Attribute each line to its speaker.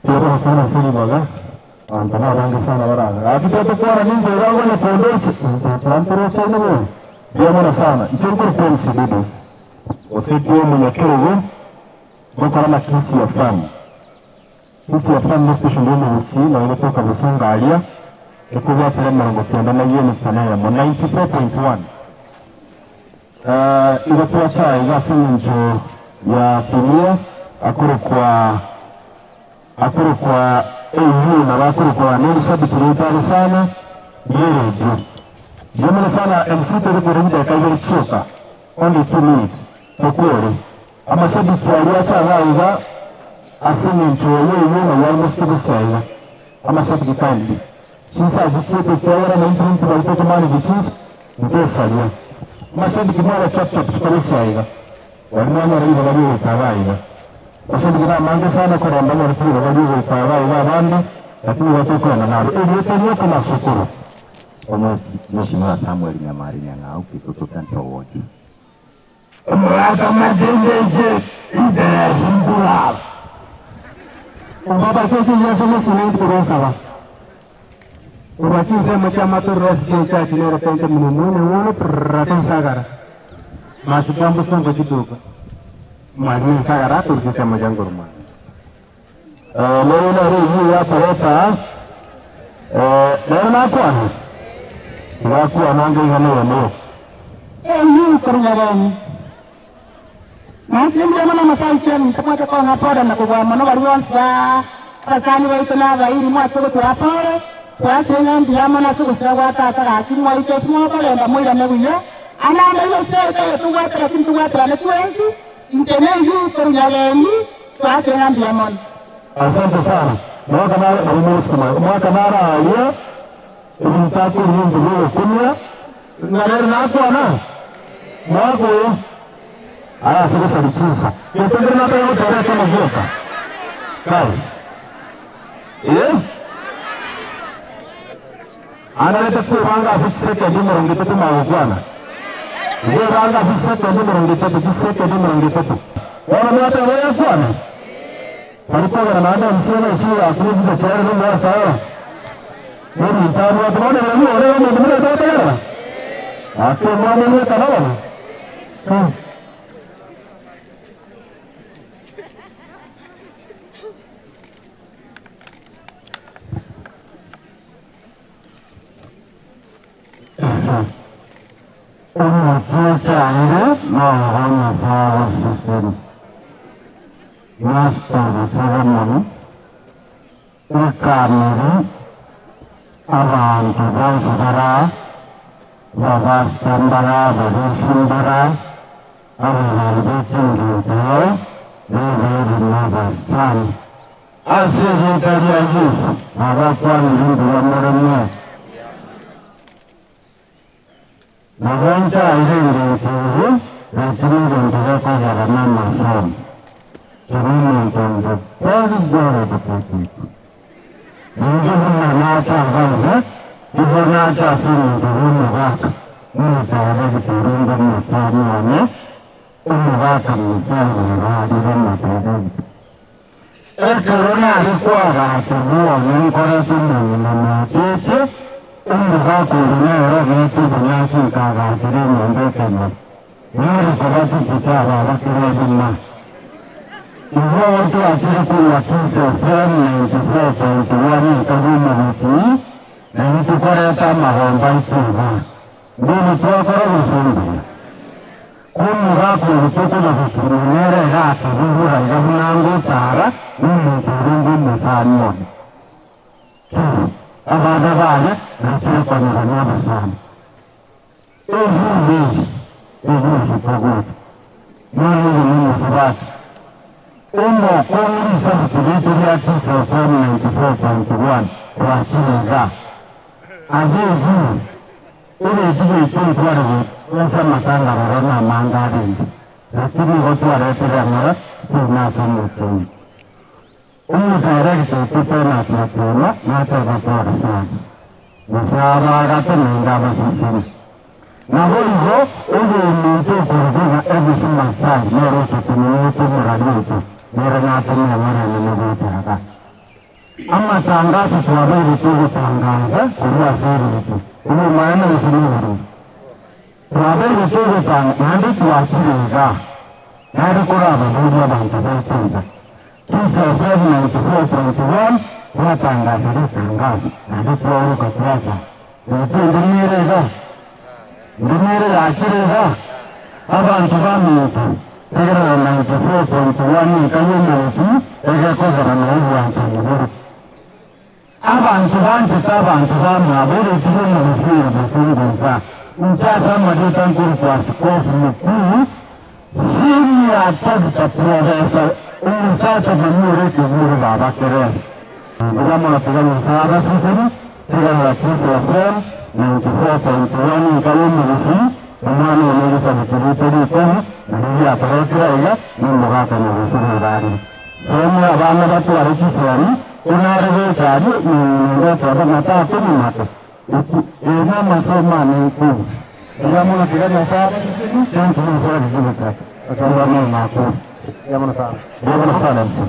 Speaker 1: Pero sana sini baga. Antara orang sana orang. Ati tu kuara ningo orang ni kondosi. Antara chana mo. Dia mana sana. Ichukuru polisi bidus. Osipio mwenyekevu. Bokora na kisi ya famu. Kisi ya famu station ndio msi na ile toka Busonga alia. Ekuwa pale mlango kenda na yeye nukta ya 94.1. Ilikuwa chai gasi njo ya kulia akuru kwa EU na wakuru kwa nini shabiki tulitari sana yere tu. Jumla sana MC tuli kurudi kaibeli choka. Only 2 minutes. Tokore. Ama shabiki aliacha waiga asini njo yeye na almost kubisaiga. Ama shabiki kandi. Chinsa jichete kiara na mtu balitoto mani jichinsa mtesalia. Mashabiki mwana chap sukarisaiga. Wananya rali bagaliwe kawaiga. Mashabiki na mange sana kwa rambanya rali bagaliwe kawaiga bandi lakini watoka na nalo. Yote yote na shukuru.
Speaker 2: Mheshimiwa Samuel Nyamari Nyang'au Kitutu Central Ward.
Speaker 1: Mwaka majendeje ide zingula. Baba kwetu yasema sinindi kurosawa. Ubachize mchama tu resident church ni repente munune wono praten sagara. Masupambo songo jituka. Mwani sagara kurjisa majanguruma. Leo na hii ya Toyota. Leo na kwani. Watu wanange leo. Yu kurnyarani. Mati ndio mana masai chen takwata kwa ngapoda na kwa mano barwansa. Pasani wa itona wa iri mwaso kwa pale. Kwa tena ndiama na suku sira wata ataka kimwa icho small kale nda mwira nebuya ananda ile sete tu wata kintu wata na tuenzi intene yu kurnyaleni kwa tena ndiama. Asante sana. Mwaka mara alia ilitatu nyingi leo kumya ngalera na kwa na mwako aya sasa salichisa nitendera na kwa yote kama joka kai analeta kuwanga afisi sekendi mirongo itatu maugwana wanga afisi sekendi mirongo itatu jisekendi mirongo itatu wana mwata waya kwana palipoga na maada msiona ishiwa akulizi za chayari ni mwa sawa nini mtamu watu wana wani wale mwende mwende mwende mwende ake mwani mweta nawa Mahana Sawa System Master Ceremony Ikamiri Abantu Bansara Babastambara Babasimbara Abantu Tingito David Navasan Asiri Yusuf Harapan Hindu Amoranya Naganta Irengo Turu Ratini Gantaka Yarama Sam Turu Tondo Pari the people. Nata Vanga Nata Sim Turu Vaka Nata Turunda Musama Umavaka Musama Radi Ekarona Rikwara Turu Nankara Turu Namate Umavaka Nera Vati Vanasi Kava Turu Nambekama Nara Kavati Kitara Vakirabima Ivoto Atiriku Kisa FM 94.1 Kavuma Visi na Nitukoreta Mahomba Ituva Dini Tuakara Visumbia Kumu Haku Utukula Vikimunere Haki Vivura Yamunangu Tara Umu Turungu Musanyon Turu Avada Vale Natiriku Nuranyaba Sani Ehu Viji Ehu Shipagutu Manu Umu Sabati Umo Kongri Sabituritu Yaki Sofam 94.1 Rachiga Azizu Ule Diji Tuntuaru Unsa Matanga Rana Mangarin Lakini Hotu Aretira Mara Suna Sumuchuni Umu Director Tupena Chutuma Nata Vapora Sana Nisaba Agata Nindaba Sisini Nahoiho Uwe Mintu Kuruguna Ebisu Masai Mero Tutumutu Muranutu Mera Natu Mera Nimutu Haka tangazo tuwabaire tugutangaza kuria seritu ubu maana usinuburu tuwabaire tugutangaza nandi twakiriga nari kuraba buri abantu batiga kisa FM 94.1 twatangaza itangazo nandi twaruka twaza ndimire yakiriga abantu bamuntu tegera 94.1 kayumurufu egekozera n'obwantu buburu abantu banjita abantu bamwabere tiro mu bufiro bufunguza nchasa madita nkuru kwa askofu mkuu Senior Dr. Professor Umusasa Mamure Kiburu Baba Kerem Ngama na pigana msaada sisi pigana la Kisa FM 94.1 kayumurufu umwana w'umugisa bitiri koni ngiye atarekera ila n'umugaka n'ubusuru bari somo abana batwara kiswani unarebe cyane n'ndo twaba natatu n'amato ina masoma n'uku sigamu na pigana sana sisi kandi tunasoma vizuri sana asalamu alaykum yamana sana msi